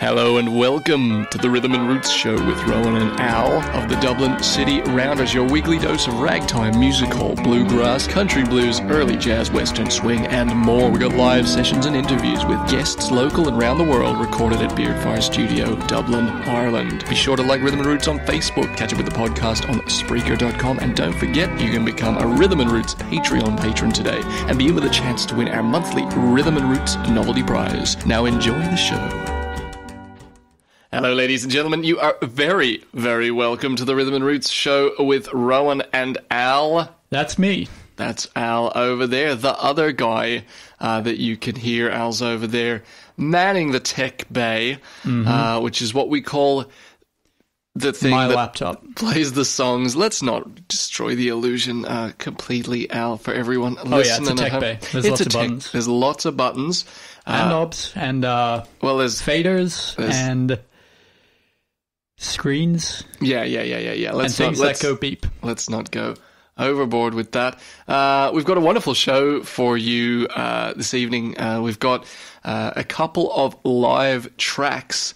Hello and welcome to the Rhythm and Roots Show with Rohan and Al of the Dublin City Rounders, your weekly dose of ragtime, music hall, bluegrass, country blues, early jazz, western swing, and more. We got live sessions and interviews with guests local and around the world, recorded at Beardfire Studio, Dublin, Ireland. Be sure to like Rhythm and Roots on Facebook, catch up with the podcast on Spreaker.com, and don't forget you can become a Rhythm and Roots Patreon patron today and be in with a chance to win our monthly Rhythm and Roots Novelty Prize. Now enjoy the show. Hello, ladies and gentlemen. You are very, very welcome to the Rhythm and Roots Show with Rohan and Al. That's me. That's Al over there. The other guy that you can hear, Al's over there, manning the tech bay, which is what we call the thing My that laptop plays the songs. Let's not destroy the illusion completely, Al, for everyone listening. Oh yeah, it's a tech bay. There's lots of buttons. There's lots of buttons. And knobs, and there's faders, and screens. Yeah. Let's that go beep. Let's not go overboard with that. We've got a wonderful show for you this evening. We've got a couple of live tracks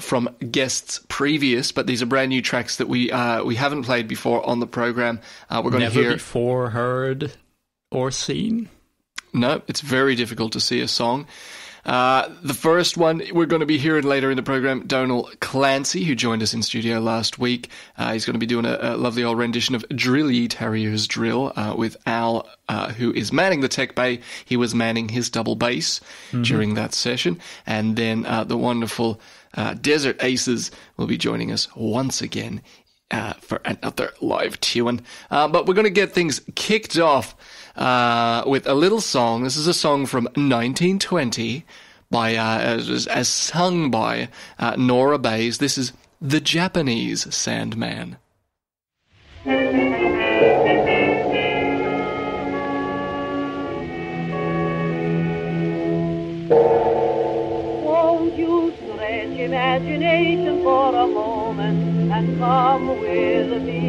from guests previous, but these are brand new tracks that we haven't played before on the program. We're going to hear never before heard or seen. No, it's very difficult to see a song. The first one we're going to be hearing later in the program, Donal Clancy, who joined us in studio last week. He's going to be doing a lovely old rendition of Drill Ye Terriers Drill with Al, who is manning the tech bay. He was manning his double bass during that session. And then the wonderful Desert Aces will be joining us once again for another live tune. But we're going to get things kicked off with a little song. This is a song from 1920 by as sung by Nora Bayes. This is The Japanese Sandman. Won't you stretch imagination for a moment and come with me?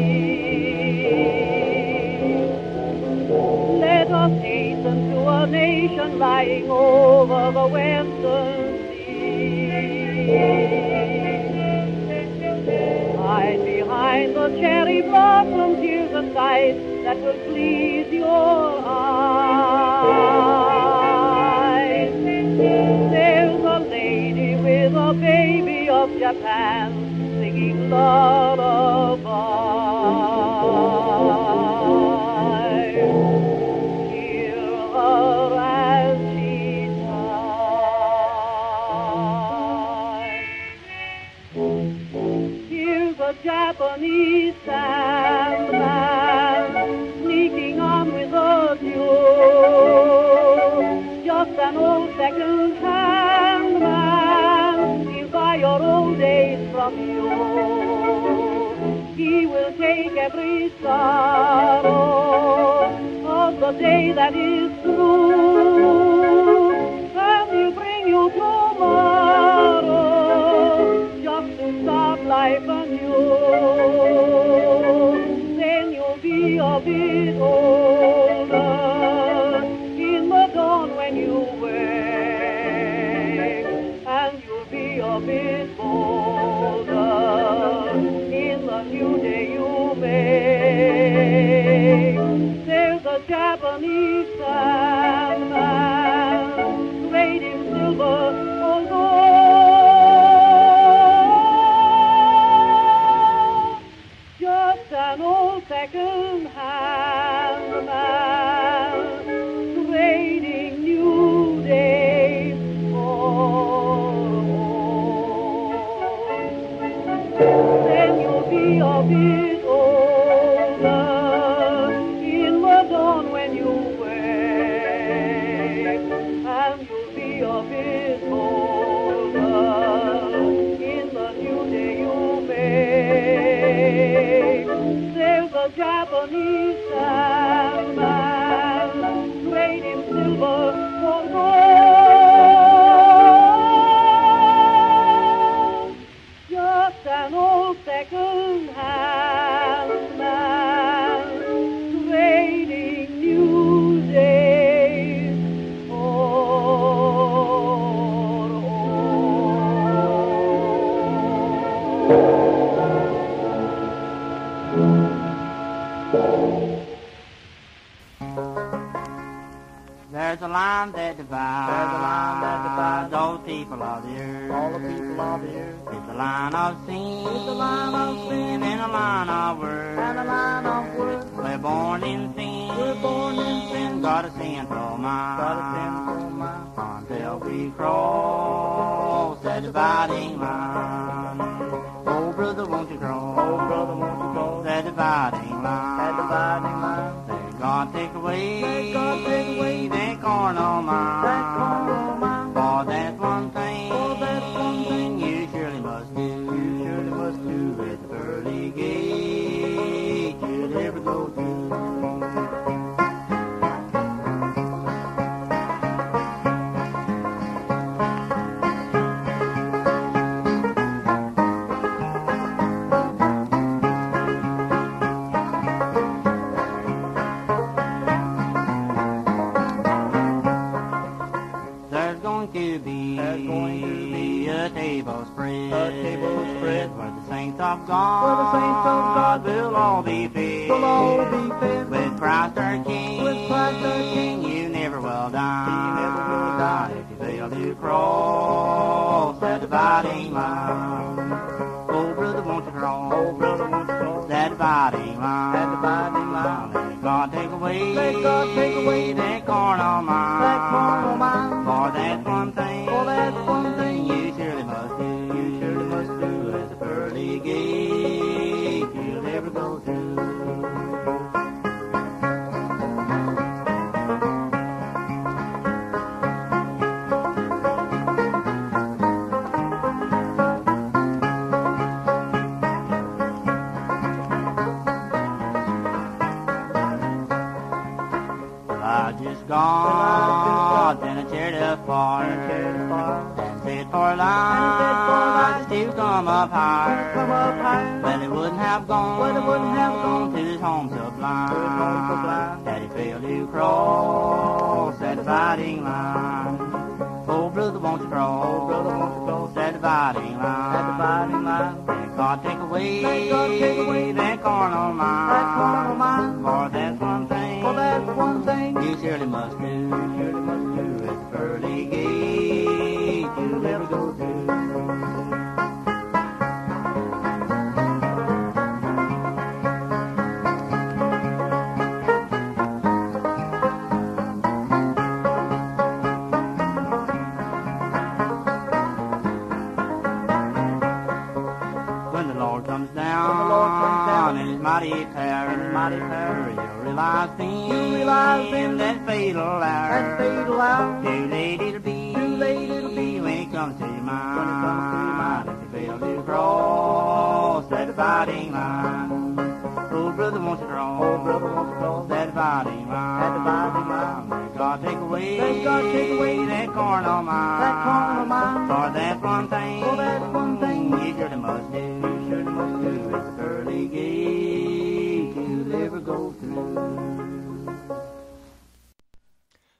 Let us hasten to a nation lying over the western sea. Hide behind the cherry blossoms, here's a sight that will please your eyes. There's a lady with a baby of Japan singing lullabies. Japanese sandman sneaking on with a tune. Just an old second-hand man, he'll buy your old days from you. He will take every sorrow of the day that is through, and he'll bring you tomorrow just to start life anew. Then you'll be a bit older in the dawn when you wake, and you'll be a bit bolder in the new day you make. There's a Japanese sandman, great in silver or gold, just an old second-hand man, trading new days for old. Then you'll be a bit older in the dawn when you wake, and you'll be a bit older in the new day you make. There's a Japanese sandman, great in silver or gold, just an old second-hand of the earth. all the people of the earth. It's a line of sin, It's a line of sin and a line of words. and a line of words. We're born in sin, We're born in sin, got a sinful mind. got a sinful mind. Until we cross the dividing line. Oh, brother, won't you cross? Oh, brother, won't you go The dividing line. that dividing line? Let God take away, Let God take away that carnal mind. that carnal mind. For that's one thing, For that's one thing you surely must do. you surely must do. At the pearly gate you'll never go through. There's going to be a table spread, where the saints of God, Where the saints of God will all be fed. will all be fed With Christ our King, with Christ our King. you never will die. You never will die. If you fail to cross that dividing line. Oh, brother, won't you cross Oh, brother, won't you go that dividing line? that dividing line? Let God take away, Let God take away that carnal mind. that carnal mind. For that's one thing, For that's one thing you surely must do. you surely must do. At the pearly gate you'll never go through. Elijah's God, then a chariot of fire, and set for light to come up higher. Come up higher, But it wouldn't have gone, But it wouldn't have gone to his home sublime, to his home sublime. that he failed to cross that dividing line. Oh, brother, won't you cross? Oh, brother, won't you go that dividing line? that dividing line? Let God take away, Let God take away that carnal mind. that carnal mind. For that's one thing, For that's one thing you surely must do. you surely must do. At the pearly gate you'll never go through. When the Lord comes down in his mighty power, mighty power, you'll realize then, You'll realize then that fatal hour. that fatal hour. Too late it'll be, Too late it'll be when it comes to your mind. when it comes to your mind. If you fail to cross that dividing line. Oh, brother, won't you cross? Oh, brother, won't you go that dividing line. that dividing line? Let God take away, Let God take away that carnal mind. that carnal mind. For that's one thing, For that's one thing you surely must do. you surely must do. It's the pearly gate you'll never go through.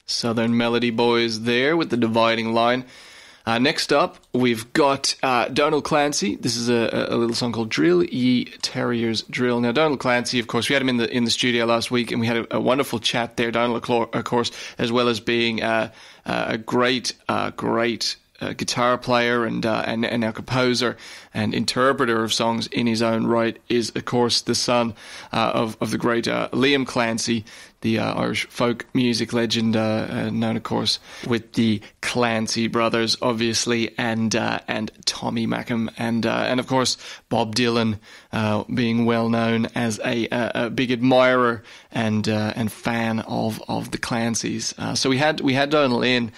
Southern Melody Boys there with the dividing line. Next up, we've got Donal Clancy. This is a little song called Drill Ye Terriers Drill. Now, Donal Clancy, of course, we had him in the studio last week, and we had a wonderful chat there. Donal, of course, as well as being a great guitar player and now composer and interpreter of songs in his own right, is, of course, the son of the great Liam Clancy, the Irish folk music legend, known, of course, with the Clancy brothers, obviously, and Tommy Macon, and of course Bob Dylan, being well known as a big admirer and fan of the Clancys. So we had Donal in,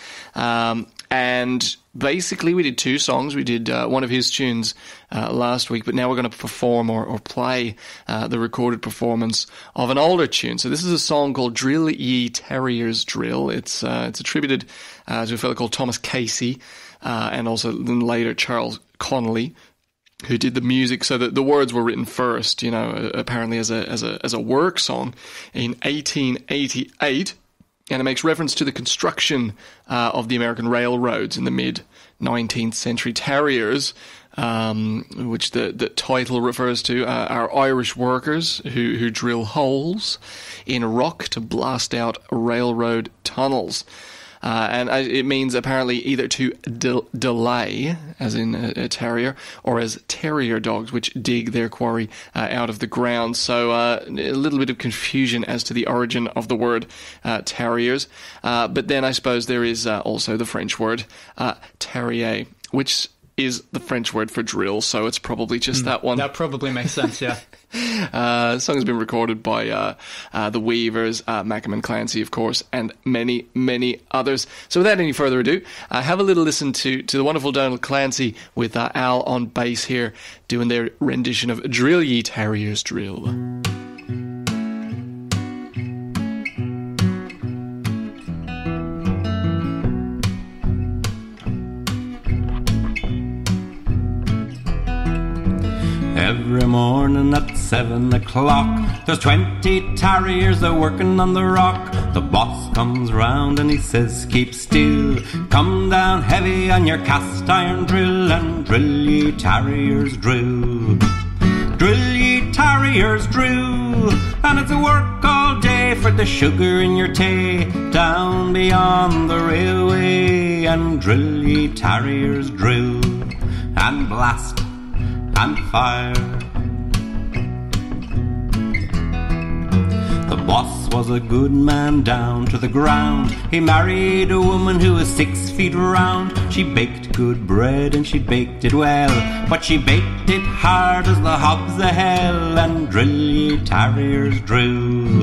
and basically we did two songs. We did one of his tunes last week, but now we're going to perform or play the recorded performance of an older tune. So this is a song called Drill Ye Terriers Drill. It's attributed to a fellow called Thomas Casey, and also then later Charles Connolly, who did the music. So that the words were written first, apparently as a work song in 1888. And it makes reference to the construction of the American railroads in the mid-19th century. Terriers, which the title refers to, are Irish workers who drill holes in rock to blast out railroad tunnels. and it means apparently either to delay, as in a terrier, or as terrier dogs, which dig their quarry out of the ground. So a little bit of confusion as to the origin of the word terriers. But then I suppose there is also the French word terrier, which is the French word for drill, so it's probably just that one. That probably makes sense, yeah. The song has been recorded by the Weavers, Macon and Clancy, of course, and many, many others. So without any further ado, have a little listen to the wonderful Donal Clancy with Al on bass here, doing their rendition of Drill Ye Terriers Drill. Every morning at 7 o'clock, there's 20 terriers a-working on the rock. The boss comes round and he says, keep still, come down heavy on your cast iron drill, and drill ye terriers drill. Drill ye terriers drill, and it's a work all day for the sugar in your tea, down beyond the railway, and drill ye terriers drill, and blast and fire. The boss was a good man down to the ground. He married a woman who was 6 feet round. She baked good bread and she baked it well, but she baked it hard as the hobs of hell. And drill ye terriers drill,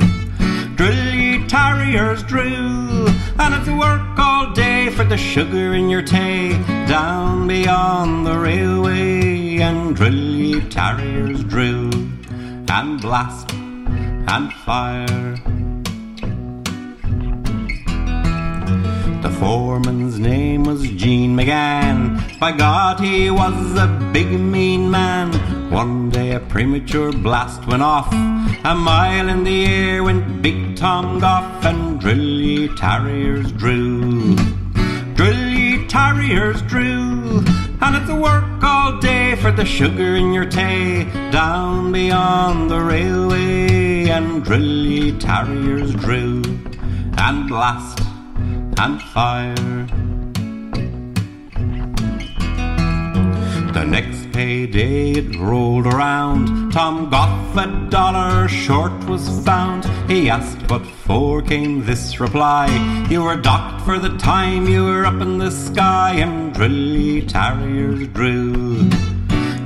drill ye terriers drill, and it's work all day for the sugar in your tea, down beyond the railway. And drill ye terriers drill, and blast and fire. The foreman's name was Jean McGann. By God, he was a big mean man. One day a premature blast went off. A mile in the air went Big Tom Goff. And drill ye terriers drill, drill ye terriers drill, and it's a work all day for the sugar in your tea, down beyond the railway. And drill ye terriers drill, and blast and fire. The next payday it rolled around. Tom Goff $1 short was found. He asked what for, came this reply: you were docked for the time you were up in the sky. And drill ye terriers drill,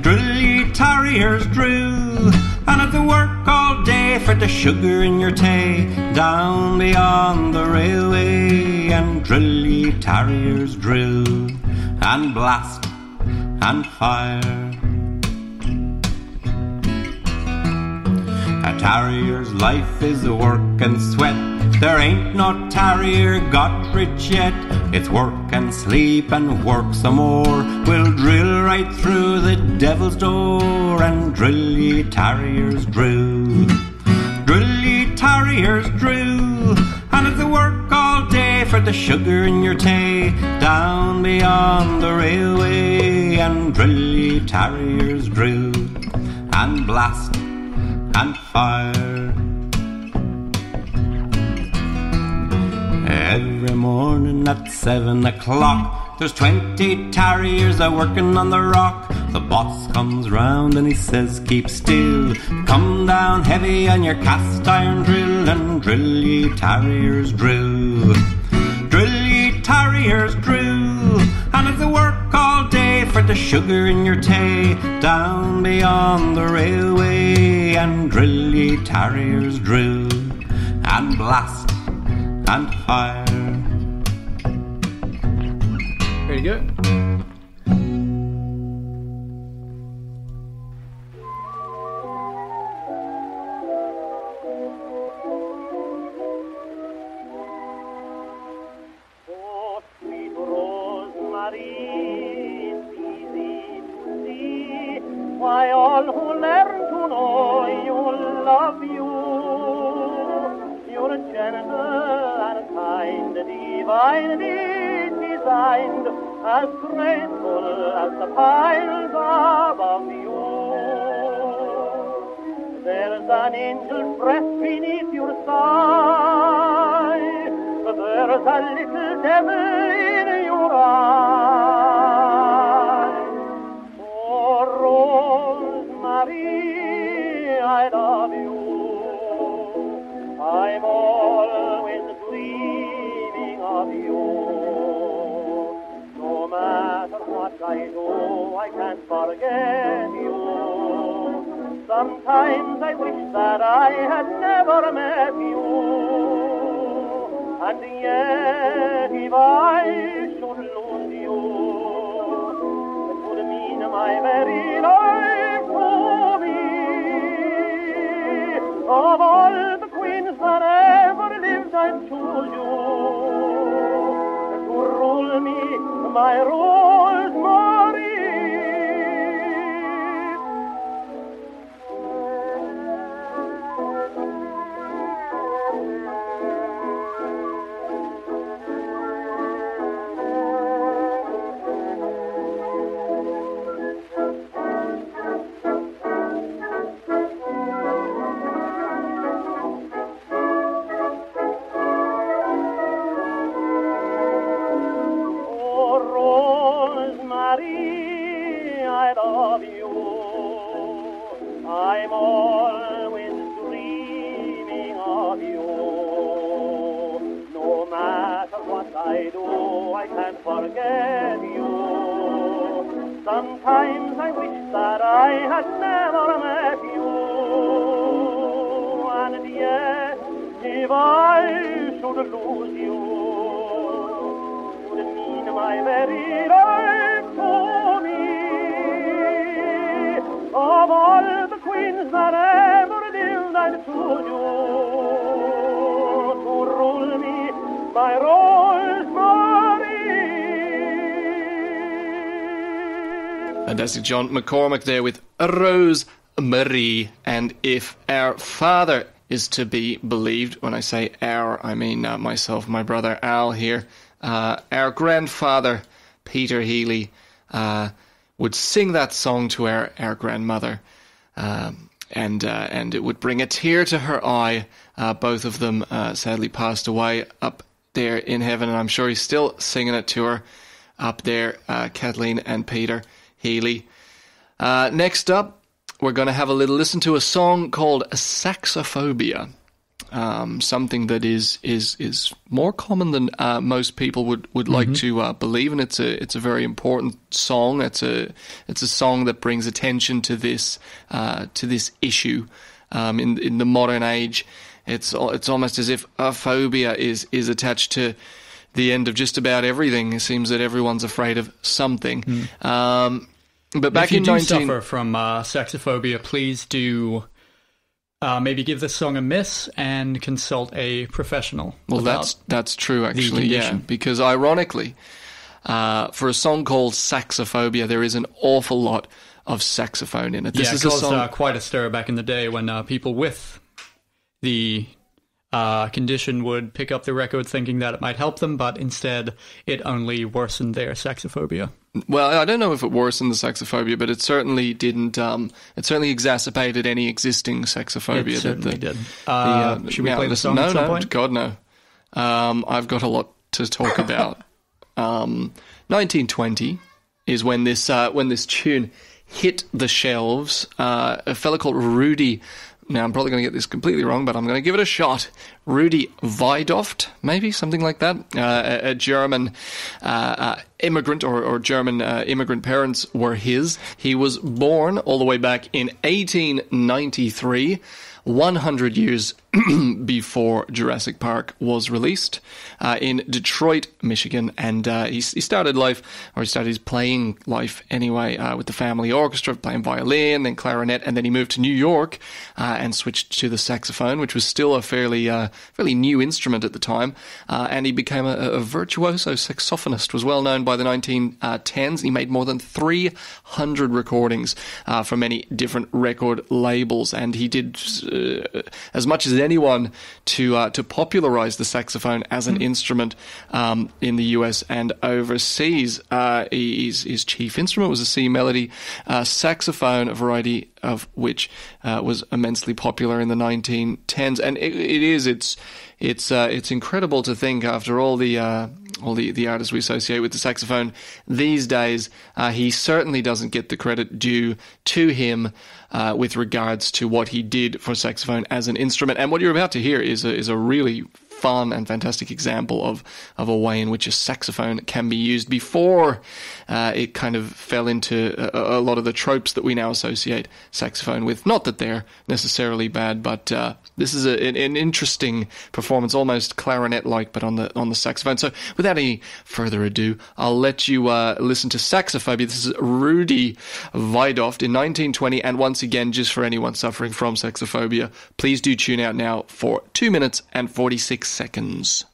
drill ye terriers drill, and it's a work all day for the sugar in your tea, down beyond the railway. And drill ye terriers drill, and blast and fire. A terrier's life is a work and sweat. There ain't no terrier got rich yet. It's work and sleep and work some more. We'll drill right through the devil's door. And drill ye terriers drill, drill ye terriers drill, and it's a work all day for the sugar in your tea, down beyond the railway. And drill ye terriers drill, and blast and fire. Every morning at 7 o'clock, there's 20 terriers a-working on the rock. The boss comes round and he says, keep still, come down heavy on your cast iron drill. And drill ye terriers drill, drill ye terriers drill, and it's a work all day for the sugar in your tea, down beyond the railway. And drill ye terriers drill, and blast and fire. Very good. Oh, sweet Rosemary, it's easy to see why all who learn to know you love you. You're gentle and kind, divinely designed, as graceful as the pines above you. There's an angel's breath beneath your thigh. There there's a little devil in your eye. Oh, Rosemary, I love you. I'm always dreaming of you. No matter what I do, I can't forget you. Sometimes I wish that I had never met you. And yet if I should lose you, it would mean my very life to me. Of all the queens that ever lived, I'd choose you to rule me, my Rosemary. I love you. I'm always dreaming of you. No matter what I do, I can't forget you. Sometimes I wish that I had never met you. And yet, if I should lose you, it would mean my very life to me. Of all the queens that ever lived, I'd choose you to rule me, my Rosemary. Fantastic, John McCormack there with Rosemary. And if our father is to be believed, when I say our, I mean myself, my brother Al here, our grandfather Peter Healy would sing that song to our grandmother, and it would bring a tear to her eye. Both of them sadly passed away up there in heaven, and I'm sure he's still singing it to her up there, Kathleen and Peter Healy. Next up, we're going to have a little listen to a song called Saxophobia. Something that is more common than most people would like to believe, and it's a very important song. It's a song that brings attention to this issue in the modern age. It's almost as if a phobia is attached to the end of just about everything. It seems that everyone's afraid of something. But back if you in do suffer from saxophobia, please do. Maybe give this song a miss and consult a professional. Well, that's true, actually, yeah. Because ironically, for a song called Saxophobia, there is an awful lot of saxophone in it. This is it caused quite a stir back in the day when people with the condition would pick up the record thinking that it might help them, but instead it only worsened their saxophobia. Well, I don't know if it worsened the saxophobia, but it certainly didn't. It certainly exacerbated any existing saxophobia. It certainly did. Should we play the song no, at some no, point? God, no. I've got a lot to talk about. 1920 is when this tune hit the shelves. A fella called Rudy. Now, I'm probably going to get this completely wrong, but I'm going to give it a shot. Rudy Wiedoft, maybe, something like that. A German immigrant, or German immigrant parents were his. He was born all the way back in 1893, 100 years before Jurassic Park was released, in Detroit, Michigan, and he started his playing life anyway, with the family orchestra, playing violin, then clarinet, and then he moved to New York and switched to the saxophone, which was still a fairly new instrument at the time, and he became a virtuoso saxophonist, was well known by the 1910s. He made more than 300 recordings for many different record labels, and he did as much as anyone to popularize the saxophone as an instrument in the US and overseas. His chief instrument was a C melody saxophone, a variety of which was immensely popular in the 1910s. And it's incredible to think, after all the artists we associate with the saxophone these days, he certainly doesn't get the credit due to him with regards to what he did for saxophone as an instrument. And what you're about to hear is a really fun and fantastic example of a way in which a saxophone can be used before it kind of fell into a lot of the tropes that we now associate saxophone with. Not that they're necessarily bad, but this is an interesting performance, almost clarinet-like, but on the saxophone. So without any further ado, I'll let you listen to Saxophobia. This is Rudy Weidoft in 1920, and once again, just for anyone suffering from saxophobia, please do tune out now for 2 minutes and 46 seconds.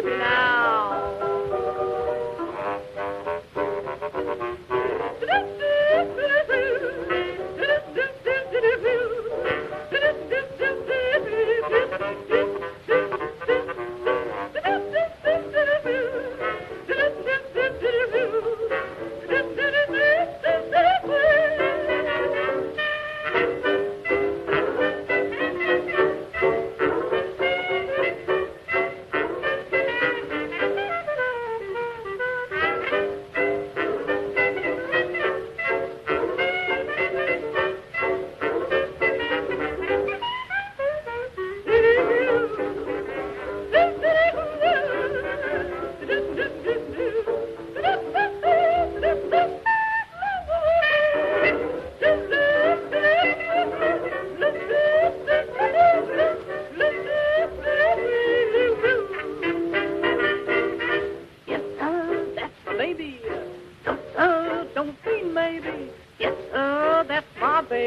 Now.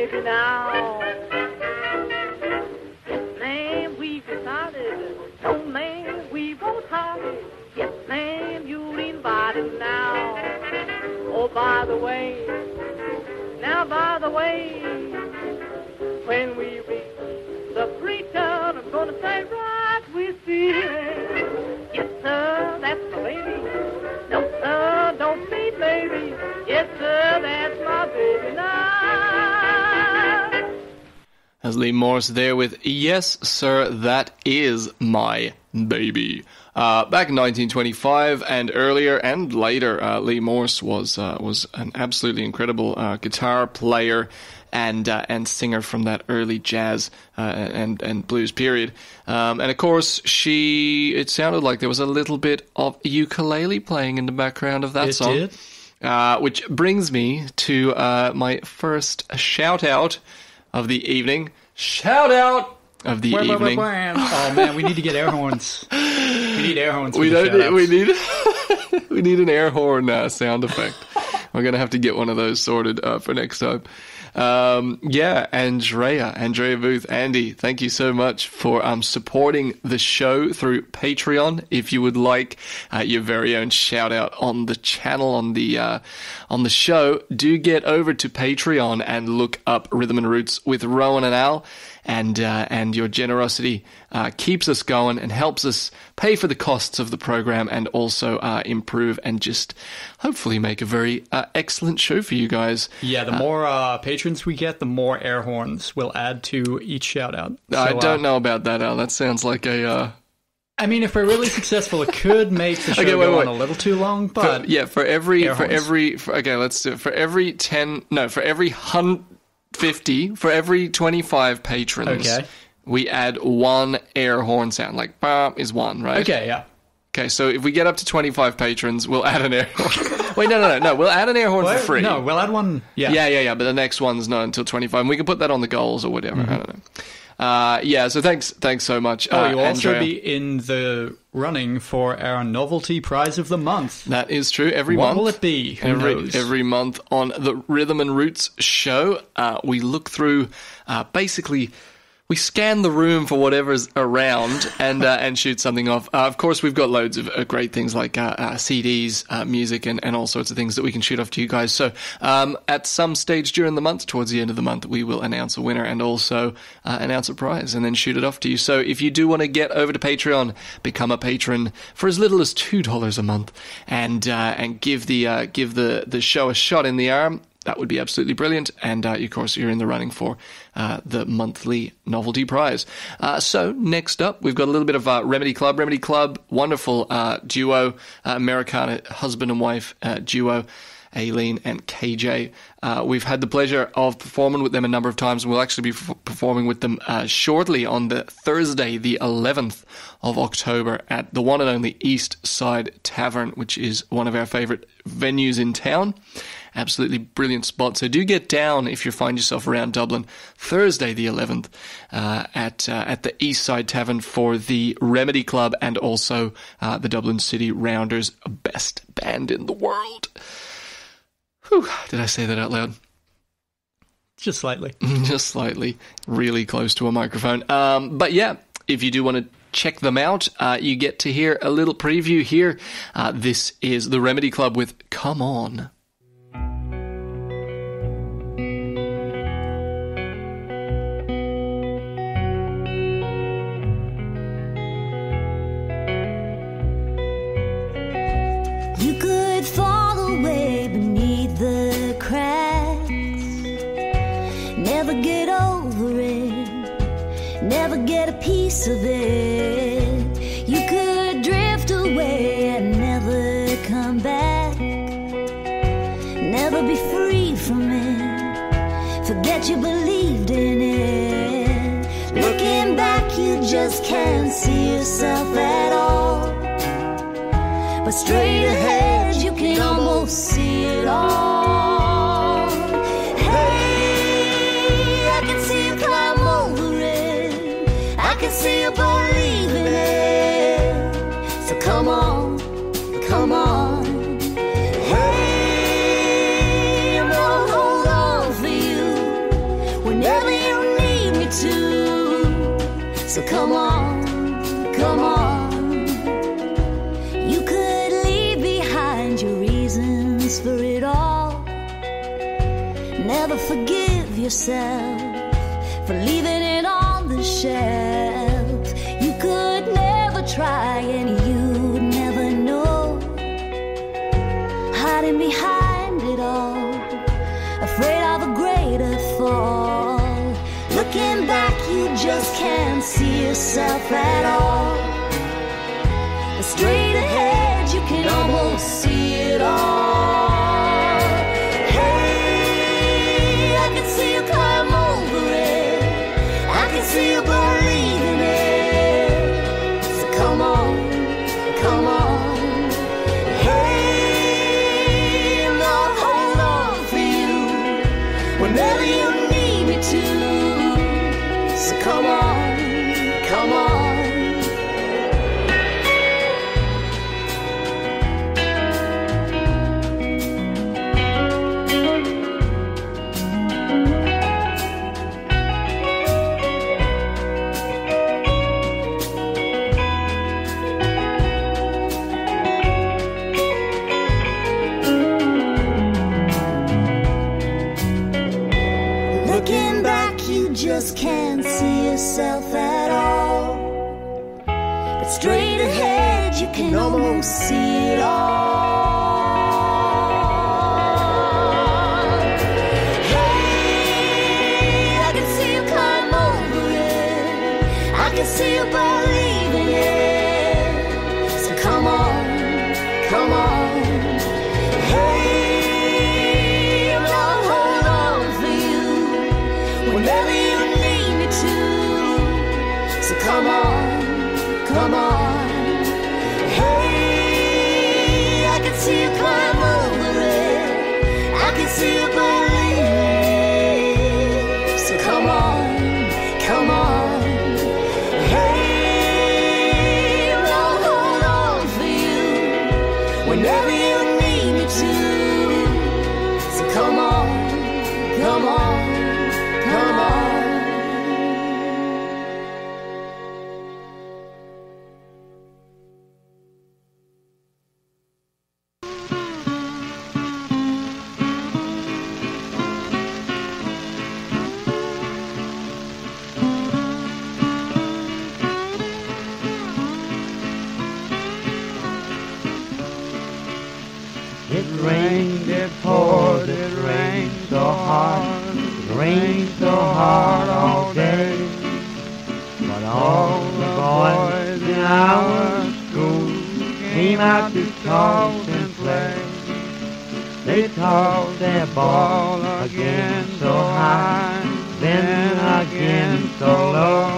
baby now. Yes, ma'am, we've decided. No, ma'am, we won't hide it. Yes, ma'am, you're invited now. Oh, by the way, when we reach the preacher, I'm gonna say right with you. Yes, sir, that's my baby. No, sir, don't be baby. Yes, sir, that's my baby now. As Lee Morse there with Yes, Sir, That Is My Baby. Back in 1925 and earlier and later, Lee Morse was an absolutely incredible guitar player and singer from that early jazz and blues period. And of course, it sounded like there was a little bit of ukulele playing in the background of that song. It did. Which brings me to my first shout out of the evening. Shout out of the evening. Oh man, we need to get air horns. We need air horns. We need we need an air horn sound effect. We're gonna have to get one of those sorted for next time. Andrea Booth, Andy, thank you so much for supporting the show through Patreon. If you would like your very own shout out on the channel, on the show, do get over to Patreon and look up Rhythm and Roots with Rohan and Al. And your generosity keeps us going and helps us pay for the costs of the program and also improve and just hopefully make a very excellent show for you guys. Yeah, the more patrons we get, the more air horns we'll add to each shout-out. So, I don't know about that, Al. That sounds like a... I mean, if we're really successful, it could make the show go on a little too long, but... For every 25 patrons, we add one air horn sound. Like, bah is one, right? Okay, yeah. Okay, so if we get up to 25 patrons, we'll add an air horn. Wait, no. We'll add an air horn for free. No, we'll add one. Yeah. But the next one's not until 25. And we can put that on the goals or whatever. I don't know. So thanks so much. You'll also Andrea. be in the running for our novelty prize of the month. That is true. Every month. What will it be? Who knows? Every month on the Rhythm and Roots show, we look through, basically, we scan the room for whatever's around and shoot something off. Of course, we've got loads of great things like CDs, music, and all sorts of things that we can shoot off to you guys. So at some stage during the month, towards the end of the month, we will announce a winner and also announce a prize and then shoot it off to you. So if you do want to get over to Patreon, become a patron for as little as $2 a month and give the show a shot in the arm, that would be absolutely brilliant. And, of course, you're in the running for the monthly novelty prize. So next up, we've got a little bit of Remedy Club. Remedy Club, wonderful duo, Americana husband and wife duo, Aileen and KJ. We've had the pleasure of performing with them a number of times, and we'll actually be performing with them shortly on the Thursday, the 11th of October at the one and only East Side Tavern, which is one of our favourite venues in town. Absolutely brilliant spot. So do get down if you find yourself around Dublin Thursday the 11th at the East Side Tavern for the Remedy Club and also the Dublin City Rounders, best band in the world. Whew, did I say that out loud? Just slightly. Just slightly. Really close to a microphone. But yeah, if you do want to check them out, you get to hear a little preview here. This is the Remedy Club with Come On. You could fall away beneath the cracks, never get over it, never get a piece of it. You could drift away and never come back, never be free from it, forget you believed in it. Looking back, you just can't see yourself at all. But straight ahead, you can almost see it all. Hey, I can see you climb over it. I can see you believe in it. So come on, come on. Hey, I'm gonna hold on for you come on. You could leave behind your reasons for it all. Never forgive yourself for leaving it on the shelf. You could never try and you'd never know. Hiding behind it all, afraid of a greater fall. Looking back, you just can't see yourself at all. But straight ahead, you can almost see it all. Hey, I can see you climb over it. I can see you believe in it. So come on, come on. Hey, and I'll hold on for you whenever you need me to. So come on, come on. Looking back, you just can't see yourself at all. But straight ahead, you can almost see it all. Hey, I can see you climb over it. I can see you believe in it. So come on, come on. Hey, and I'll hold on for you whenever you need me to. So come on, come on. Hey, I can see you climb over it. I can see you believe. So come on, come on. Hey, and I'll hold on for you whenever you need me to. So come on, come on. Come on. It rained, it poured, it rained so hard. It rained so hard all day. But all the boys in our school came out to toss and play. They tossed their ball again so high, then again so low.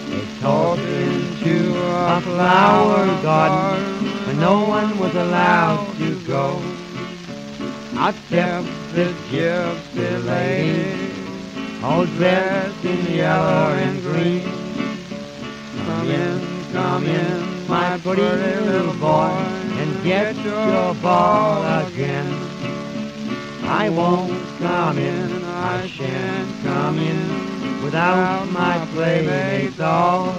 They tossed into a flower garden where no one was allowed to go. I kept the gypsy lady, all dressed in yellow and green. Come in, my pretty little boy, and get your ball again. I won't come in, I shan't come in without my playmates all.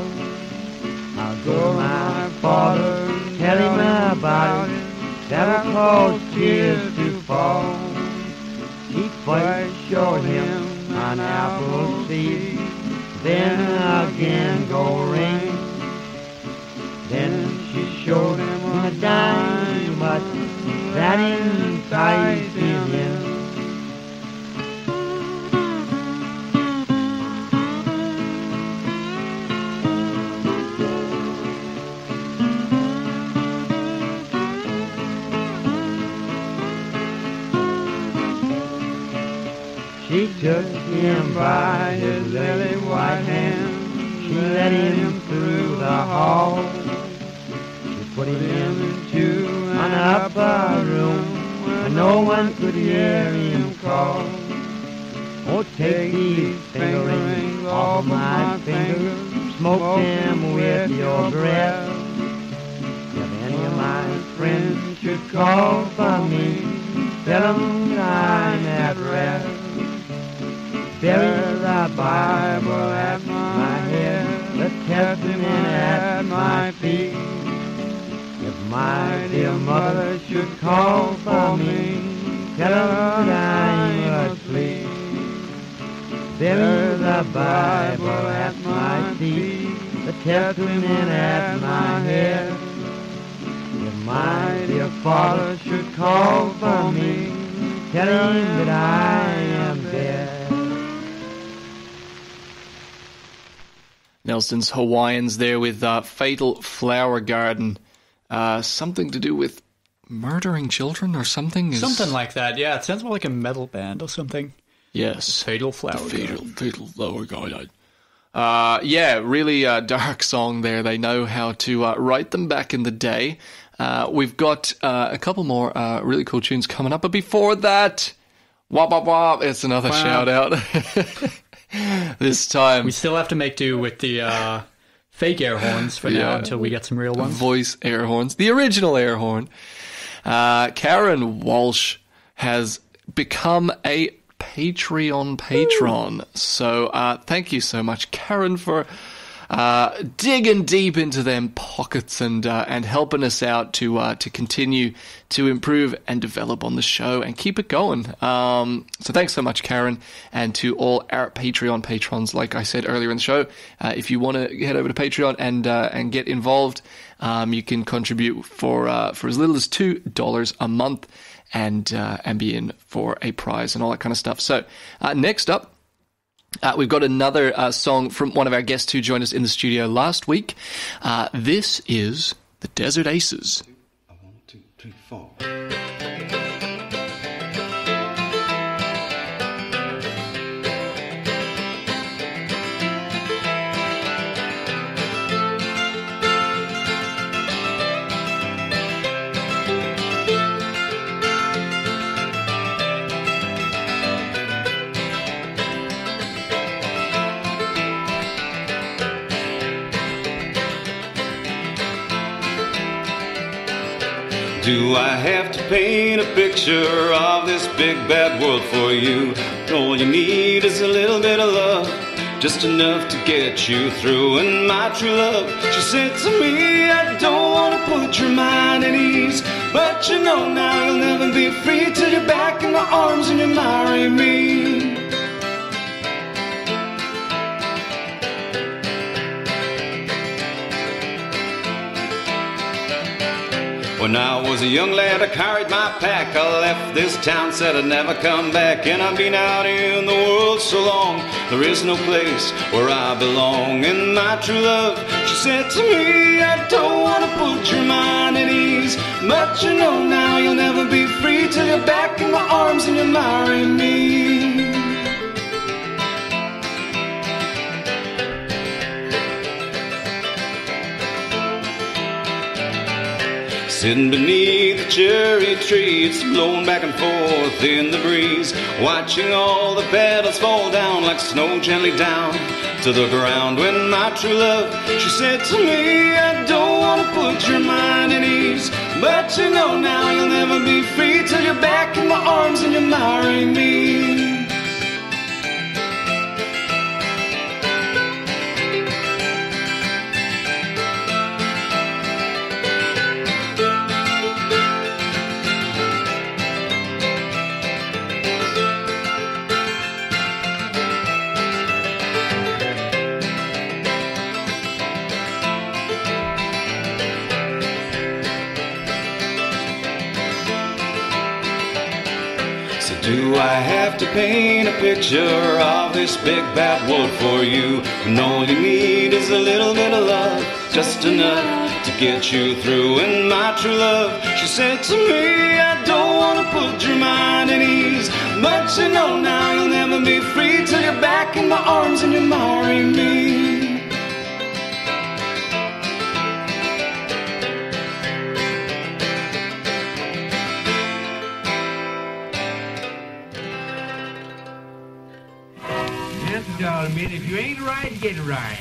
I'll go to my father, tell him about it, that'll cause tears to fall. He first showed him an apple seed, then again gold ring. Then she showed him a dime, but that enticed him in. She took him by his lily white hand. She led him through the hall. She put him into an upper room where no one could hear him call. Oh, take these finger rings off my fingers, smoke them with your breath. If any of my friends should call for me, tell them I'm at rest. There is a Bible at my head that Testament at my feet. If my dear mother should call for me, tell her that I'm asleep. There's the Bible at my feet, the Testament at my head. If my dear father should call for me, tell him that I am dead. Nelson's Hawaiians there with Fatal Flower Garden. Something to do with murdering children or something? Something like that, yeah. It sounds more like a metal band or something. Yes. Fatal Flower Garden. Fatal Flower Garden. Yeah, really dark song there. They know how to write them back in the day. We've got a couple more really cool tunes coming up, but before that, wop wop wop, it's another shout out. This time we still have to make do with the fake air horns for now until we get some real ones. Voice air horns, the original air horn. Karen Walsh has become a Patreon patron. So thank you so much, Karen, for digging deep into them pockets and helping us out to continue to improve and develop on the show and keep it going. So thanks so much, Karen, and to all our Patreon patrons. Like I said earlier in the show, if you want to head over to Patreon and get involved, you can contribute for as little as $2 a month and be in for a prize and all that kind of stuff. So next up, we've got another song from one of our guests who joined us in the studio last week. This is the Desert Aces. 1, 2, 3, 4. Do I have to paint a picture of this big bad world for you? All you need is a little bit of love, just enough to get you through. And my true love, she said to me, I don't want to put your mind at ease, but you know now you'll never be free till you're back in my arms and you marry me. When I was a young lad, I carried my pack. I left this town, said I'd never come back. And I've been out in the world so long, there is no place where I belong. And my true love, she said to me, I don't want to put your mind at ease, but you know now you'll never be free till you're back in my arms and you marry me. Sitting beneath the cherry tree, it's blown back and forth in the breeze, watching all the petals fall down like snow gently down to the ground. When my true love, she said to me, I don't want to put your mind at ease, but you know now you'll never be free till you're back in my arms and you marry me. Do I have to paint a picture of this big bad world for you? And all you need is a little bit of love, just enough to get you through. And my true love, she said to me, I don't want to put your mind at ease, but you know now you'll never be free till you're back in my arms and you marry me. Darling, if you ain't right, get right.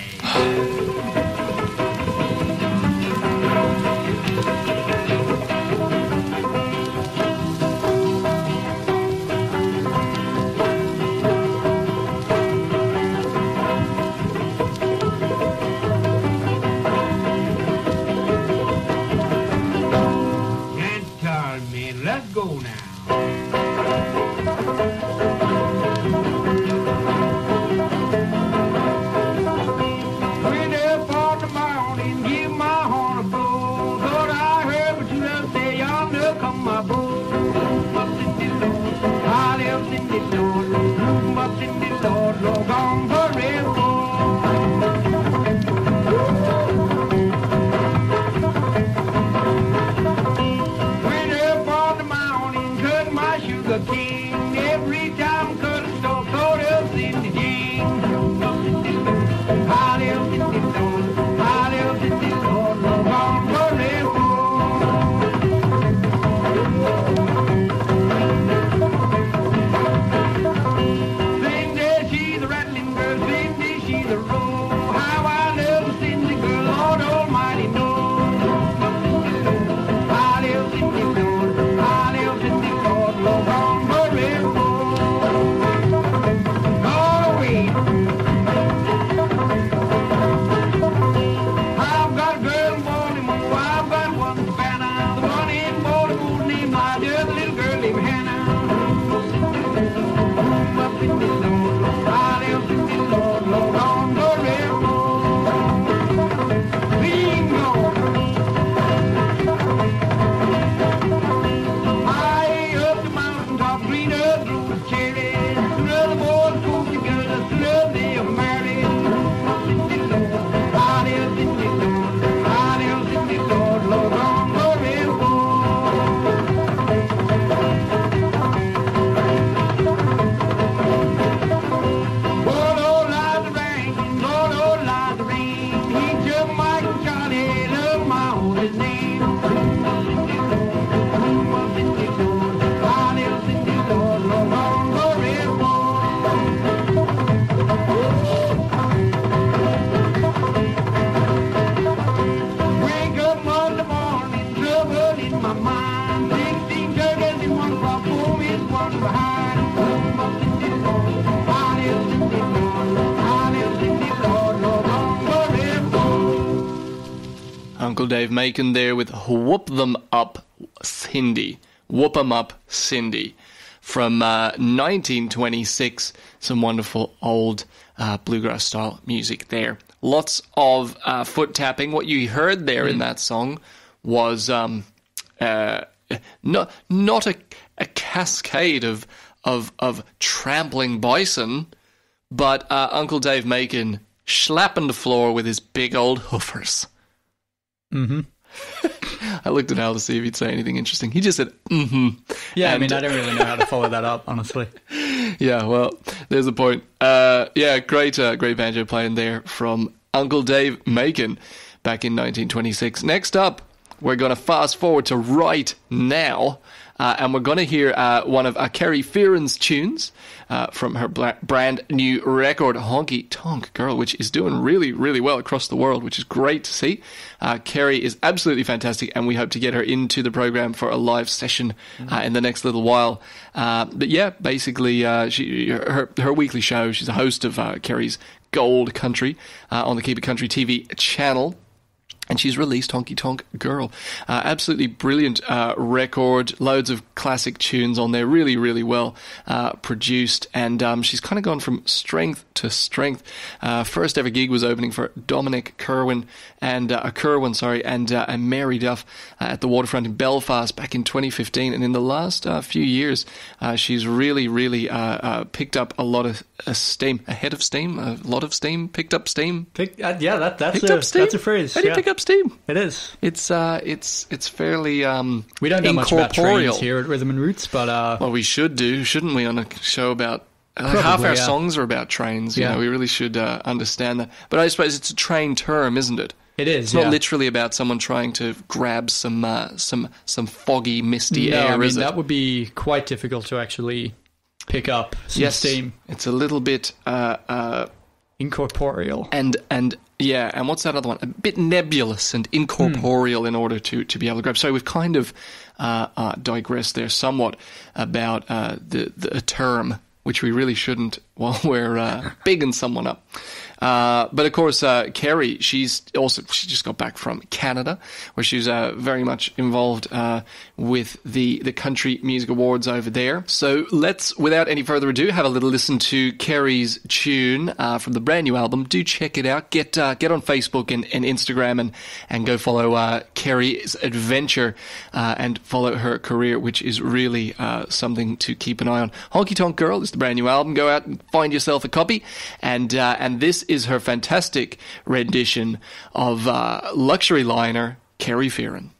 Uncle Dave Macon there with Whoop Them Up, Cindy. Whoop 'em Up, Cindy. From 1926, some wonderful old bluegrass-style music there. Lots of foot tapping. What you heard there in that song was not a cascade of trampling bison, but Uncle Dave Macon slapping the floor with his big old hoofers. Mm-hmm. I looked at Al to see if he'd say anything interesting. He just said, mm-hmm. Yeah, I mean, I don't really know how to follow that up, honestly. Yeah, well, there's the point. Yeah, great banjo playing there from Uncle Dave Macon back in 1926. Next up, we're going to fast forward to right now, and we're going to hear one of Kerry Fearon's tunes from her brand new record, Honky Tonk Girl, which is doing really, really well across the world, which is great to see. Kerry is absolutely fantastic, and we hope to get her into the program for a live session in the next little while. But yeah, basically, her weekly show, she's a host of Kerry's Gold Country on the Keep It Country TV channel. And she's released Honky Tonk Girl. Absolutely brilliant record. Loads of classic tunes on there. Really, really well produced. And she's kind of gone from strength to strength. First ever gig was opening for Dominic Kerwin and Mary Duff at the Waterfront in Belfast back in 2015. And in the last few years, she's really, really picked up a lot of steam. Picked up steam. That's picked a phrase. How do you pick up steam? It is. It's fairly we don't know much about trains here at Rhythm and Roots, but well, we should do, shouldn't we, on a show about half our songs are about trains. You know, we really should understand that. But I suppose it's a train term, isn't it? It is. It's not literally about someone trying to grab some foggy, misty air. I mean, is it? That would be quite difficult to actually pick up some steam. It's a little bit incorporeal. And what's that other one? A bit nebulous and incorporeal in order to be able to grab. So we've kind of digressed there somewhat about the term, which we really shouldn't while we're bigging someone up. But of course, Kerry, she just got back from Canada, where she's very much involved with the Country Music Awards over there. So let's, without any further ado, have a little listen to Kerry's tune from the brand new album. Do check it out. Get on Facebook and Instagram and go follow Kerry's adventure and follow her career, which is really something to keep an eye on. Honky Tonk Girl is the brand new album. Go out and find yourself a copy. And this is her fantastic rendition of luxury liner Kerry Fearon.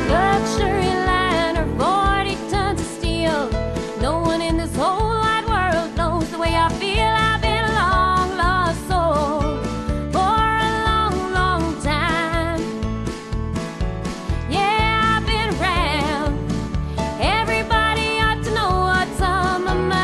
Luxury liner, 40 tons of steel. No one in this whole wide world knows the way I feel. I've been a long lost soul for a long, long time. Yeah, I've been around. Everybody ought to know what's on my mind.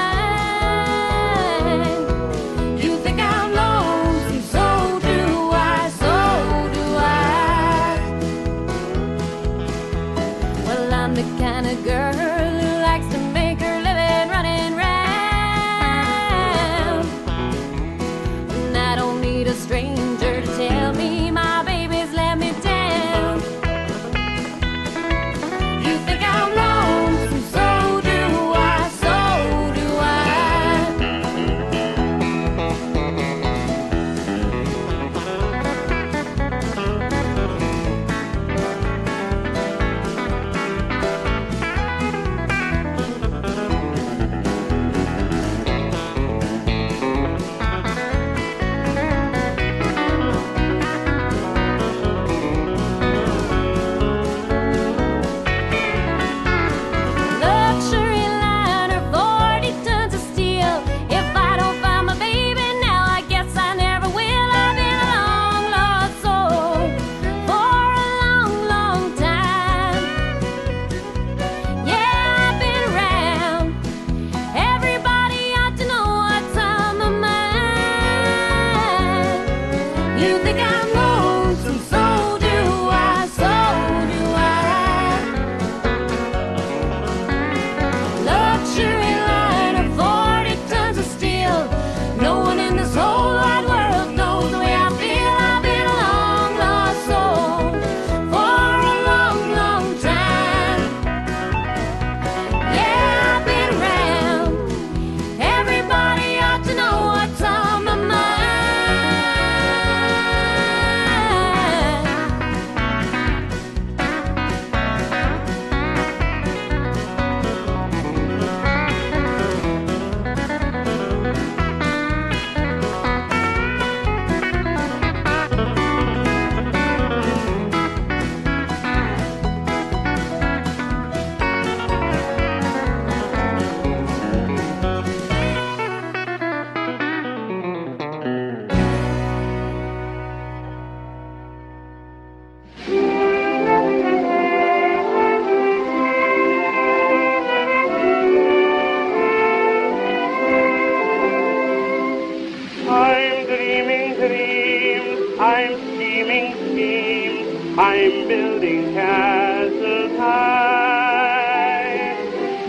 building castles high.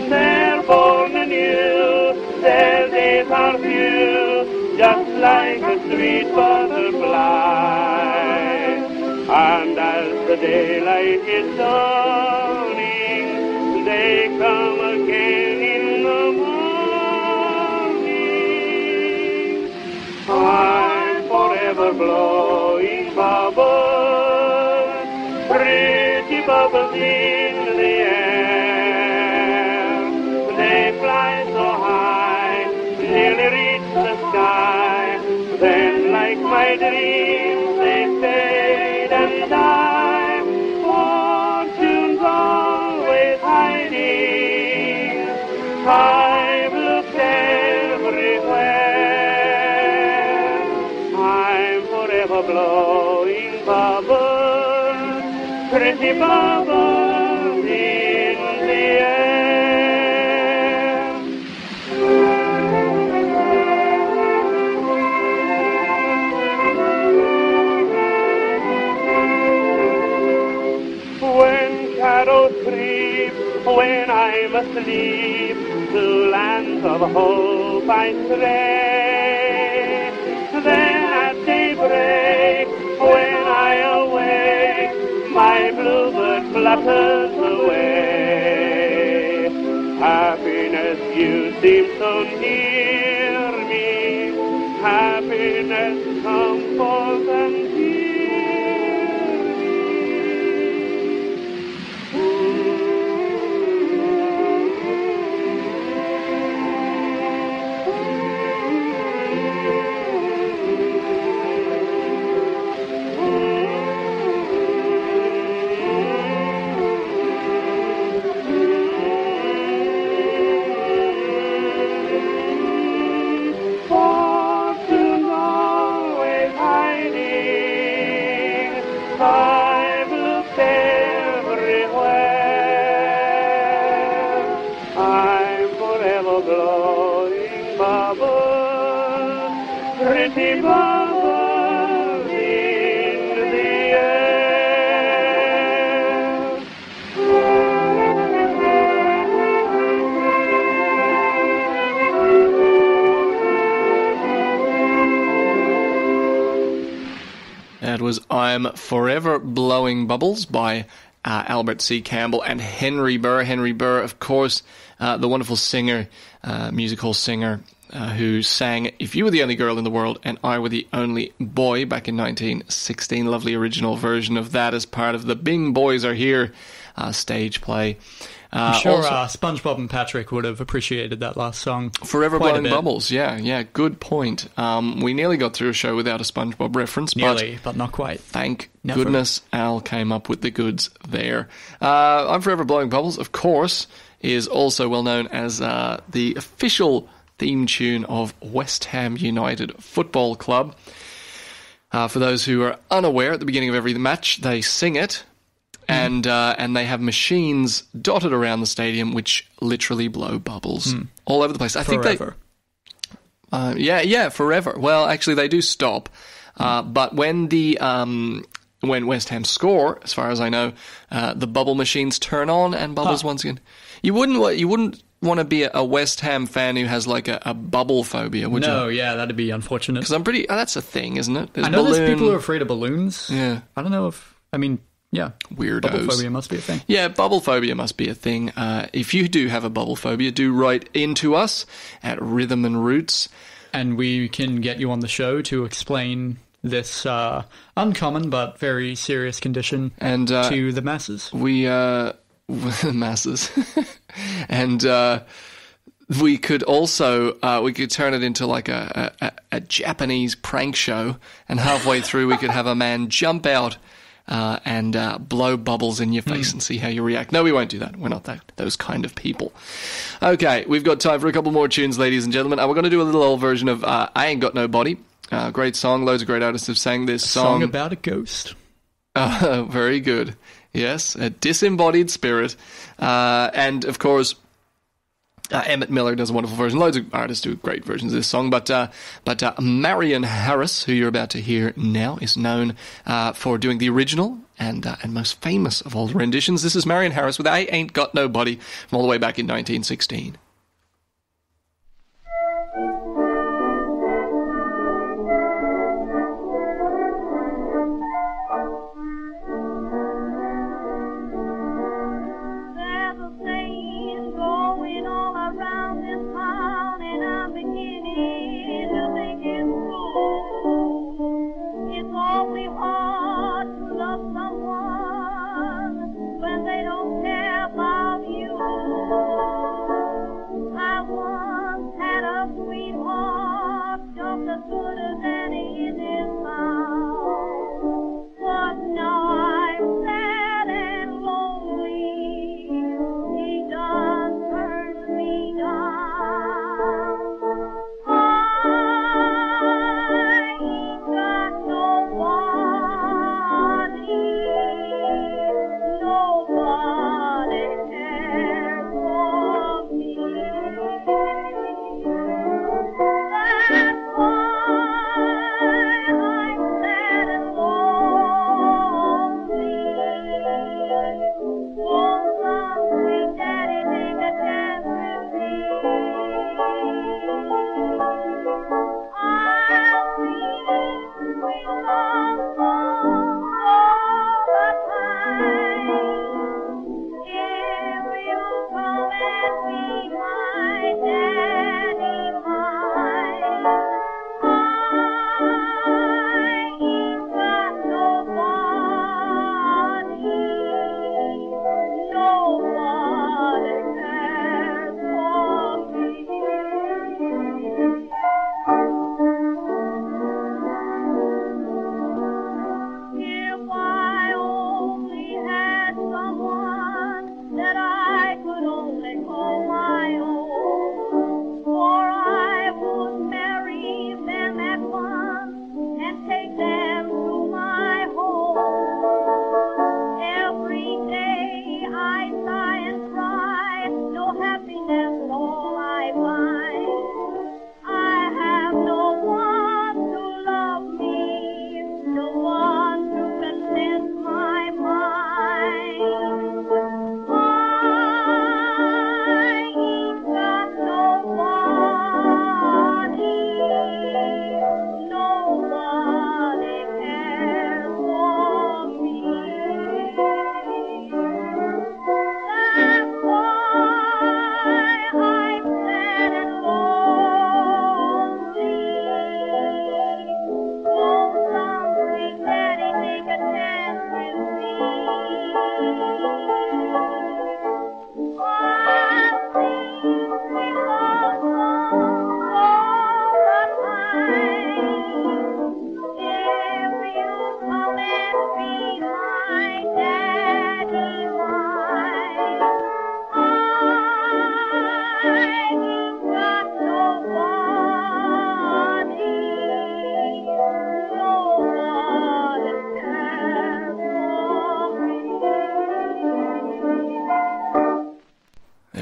They're born anew, their days are few, just like a sweet butterfly. And as the daylight is dawning, they come again in the morning. I'm forever blowing bubbles, pretty bubbles in the air. They fly so high, nearly reach the sky. Then, like my dreams, they fade and die. Fortune's always hiding. I've looked everywhere. I'm forever blowing bubbles, pretty bubbles in the air. When shadows creep, when I'm asleep, to lands of hope I stray. Then at daybreak, when I awake, my bluebird flutters away. Happiness, you seem so near me. Happiness, comfort and cheer I've looked everywhere. I'm forever blowing bubbles, pretty bubbles in the air. That was I'm Forever Blowing Bubbles by Albert C. Campbell and Henry Burr. Henry Burr, of course, the wonderful singer, music hall singer, who sang If You Were the Only Girl in the World and I Were the Only Boy back in 1916. Lovely original version of that as part of the Bing Boys Are Here stage play. I'm sure SpongeBob and Patrick would have appreciated that last song. Forever quite a Blowing bit. Bubbles, yeah, good point. We nearly got through a show without a SpongeBob reference. Nearly, but not quite. Thank Never. goodness Al came up with the goods there. I'm Forever Blowing Bubbles, of course, is also well known as the official theme tune of West Ham United Football Club. For those who are unaware, at the beginning of every match, they sing it. And they have machines dotted around the stadium which literally blow bubbles all over the place. I Forever. think they, forever. Well, actually, they do stop. But when when West Ham score, as far as I know, the bubble machines turn on and bubbles once again. You wouldn't want to be a West Ham fan who has like a bubble phobia, would you? No, yeah, that'd be unfortunate. Because I'm pretty. That's a thing, isn't it? I know there's people who are afraid of balloons. Yeah. I don't know if. I mean. Yeah. Weirdos. Bubble phobia must be a thing. Yeah, bubble phobia must be a thing. If you do have a bubble phobia, do write into us at Rhythm and Roots. And we can get you on the show to explain this uncommon but very serious condition And to the masses. Masses. And we could also we could turn it into like a Japanese prank show, and halfway through we could have a man jump out and blow bubbles in your face and see how you react. No, we won't do that. We're not those kind of people. Okay, we've got time for a couple more tunes, ladies and gentlemen. We're going to do a little old version of I Ain't Got No Body. Great song. Loads of great artists have sang this song. Song about a ghost. Very good. Yes, a disembodied spirit. And, of course, Emmett Miller does a wonderful version. Loads of artists do great versions of this song. But Marion Harris, who you're about to hear now, is known for doing the original and most famous of all the renditions. This is Marion Harris with I Ain't Got Nobody from all the way back in 1916.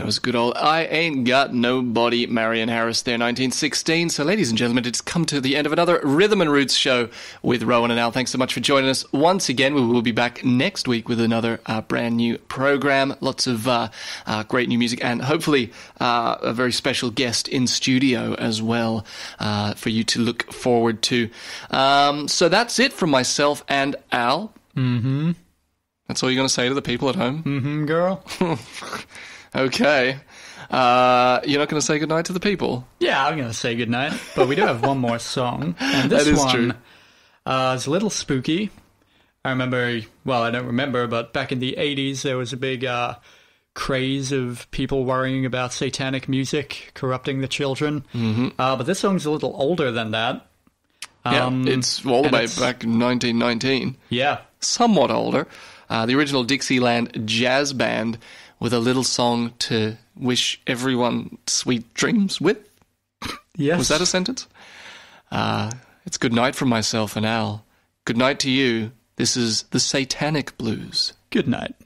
Was good old I Ain't Got Nobody, Marion Harris there, 1916. So, ladies and gentlemen, it's come to the end of another Rhythm and Roots show with Rohan and Al. Thanks so much for joining us once again. We will be back next week with another brand new program. Lots of great new music and hopefully a very special guest in studio as well for you to look forward to. So that's it from myself and Al. Mm-hmm. That's all you're going to say to the people at home? Mm-hmm, girl. Okay. You're not going to say goodnight to the people? Yeah, I'm going to say goodnight. But we do have one more song. And this that is one true. Is a little spooky. I remember, well, I don't remember, but back in the 80s, there was a big craze of people worrying about satanic music corrupting the children. Mm-hmm. But this song's a little older than that. It's all the way back in 1919. Yeah. Somewhat older. The original Dixieland jazz band with a little song to wish everyone sweet dreams with. Yes. Was that a sentence? It's good night from myself and Al. Good night to you. This is the Satanic Blues. Good night.